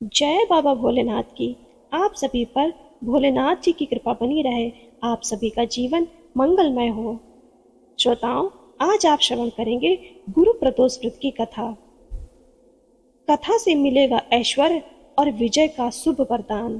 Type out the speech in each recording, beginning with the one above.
जय बाबा भोलेनाथ की। आप सभी पर भोलेनाथ जी की कृपा बनी रहे। आप सभी का जीवन मंगलमय हो। श्रोताओं, आज आप श्रवण करेंगे गुरु प्रदोष व्रत की कथा। कथा से मिलेगा ऐश्वर्य और विजय का शुभ वरदान।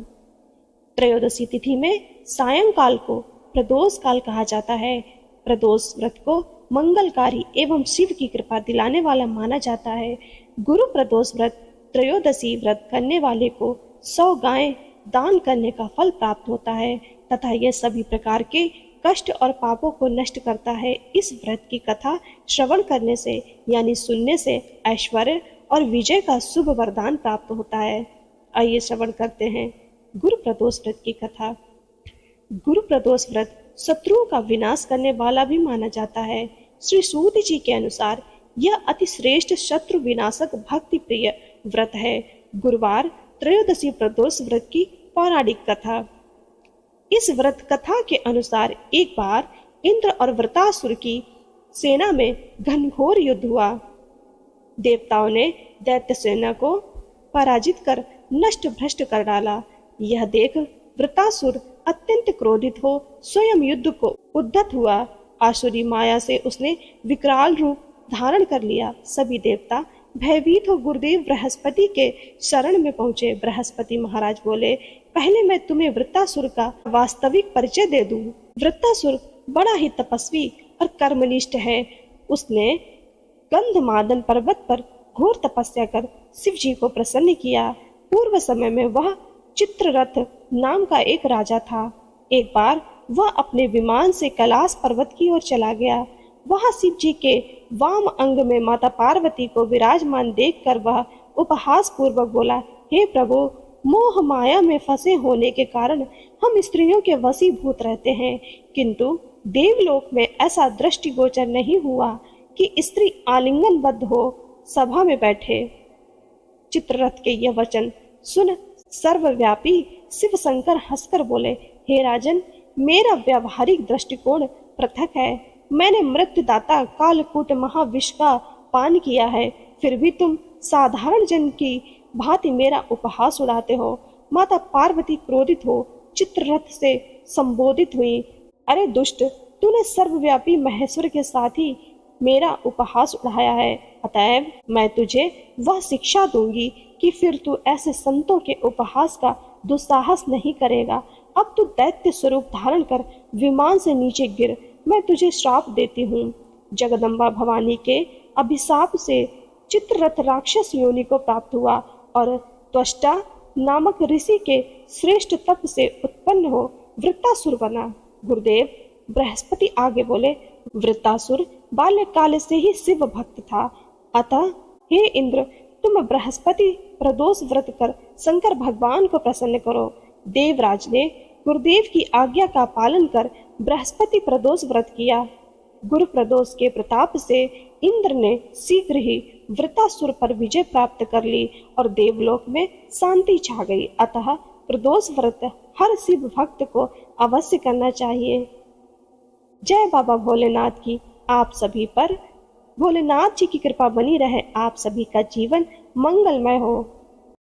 त्रयोदशी तिथि में सायंकाल को प्रदोष काल कहा जाता है। प्रदोष व्रत को मंगलकारी एवं शिव की कृपा दिलाने वाला माना जाता है। गुरु प्रदोष व्रत त्रयोदशी व्रत करने वाले को 100 गायें दान करने का फल प्राप्त होता है तथा यह सभी प्रकार के कष्ट और पापों को नष्ट करता है। इस व्रत की कथा श्रवण करने से यानी सुनने से ऐश्वर्य और विजय का शुभ वरदान प्राप्त होता है। आइए श्रवण करते हैं गुरु प्रदोष व्रत की कथा। गुरु प्रदोष व्रत शत्रुओं का विनाश करने वाला भी माना जाता है। श्री सूत जी के अनुसार यह अति श्रेष्ठ शत्रु विनाशक भक्ति प्रिय व्रत है। गुरुवार त्रयोदशी प्रदोष व्रत की पौराणिक कथा। इस व्रत कथा के अनुसार एक बार इंद्र और वृत्रासुर की सेना में घनघोर युद्ध हुआ। देवताओं ने दैत्य सेना को पराजित कर नष्ट भ्रष्ट कर डाला। यह देख वृत्रासुर अत्यंत क्रोधित हो स्वयं युद्ध को उद्यत हुआ। आसुरी माया से उसने विकराल रूप धारण कर लिया। सभी देवता भयभीत हो गुरुदेव बृहस्पति के शरण में पहुंचे। बृहस्पति महाराज बोले, पहले मैं तुम्हें वृत्रासुर का वास्तविक परिचय दे दूं। वृत्रासुर बड़ा ही तपस्वी और कर्मनिष्ठ है। उसने गंधमादन पर्वत पर घोर तपस्या कर शिव जी को प्रसन्न किया। पूर्व समय में वह चित्ररथ नाम का एक राजा था। एक बार वह अपने विमान से कैलाश पर्वत की ओर चला गया। वहां शिव जी के वाम अंग में माता पार्वती को विराजमान देखकर वह उपहास पूर्वक बोला, हे प्रभु, मोह माया में फंसे होने के कारण हम स्त्रियों के वशीभूत रहते हैं, किंतु देवलोक में ऐसा दृष्टिगोचर नहीं हुआ कि स्त्री आलिंगनबद्ध हो सभा में बैठे। चित्ररथ के यह वचन सुन सर्वव्यापी शिव शंकर हंसकर बोले, हे राजन, मेरा व्यावहारिक दृष्टिकोण पृथक है। मैंने मृत्युदाता कालकूट महाविष का पान किया है, फिर भी तुम साधारण जन की भांति मेरा उपहास उड़ाते हो। माता पार्वती क्रोधित हो चित्ररथ से संबोधित हुई, अरे दुष्ट, तूने सर्वव्यापी महेश्वर के साथ ही मेरा उपहास उड़ाया है, अतएव मैं तुझे वह शिक्षा दूंगी कि फिर तू ऐसे संतों के उपहास का दुस्साहस नहीं करेगा। अब तू दैत्य स्वरूप धारण कर विमान से नीचे गिर, मैं तुझे श्राप देती हूँ। जगदम्बा भवानी के अभिशाप से चित्ररथ राक्षस योनि को प्राप्त हुआ और त्वष्टा नामक ऋषि के श्रेष्ठ तप से उत्पन्न हो वृत्तासुर बना। गुरुदेव बृहस्पति आगे बोले, वृत्तासुर बाल्यकाल से ही शिव भक्त था, अतः हे इंद्र, तुम बृहस्पति प्रदोष व्रत कर शंकर भगवान को प्रसन्न करो। देवराज ने गुरुदेव की आज्ञा का पालन कर बृहस्पति प्रदोष व्रत किया। गुरु प्रदोष के प्रताप से इंद्र ने शीघ्र ही वृत्तासुर पर विजय प्राप्त कर ली और देवलोक में शांति छा गई। अतः प्रदोष व्रत हर शिव भक्त को अवश्य करना चाहिए। जय बाबा भोलेनाथ की। आप सभी पर भोलेनाथ जी की कृपा बनी रहे। आप सभी का जीवन मंगलमय हो।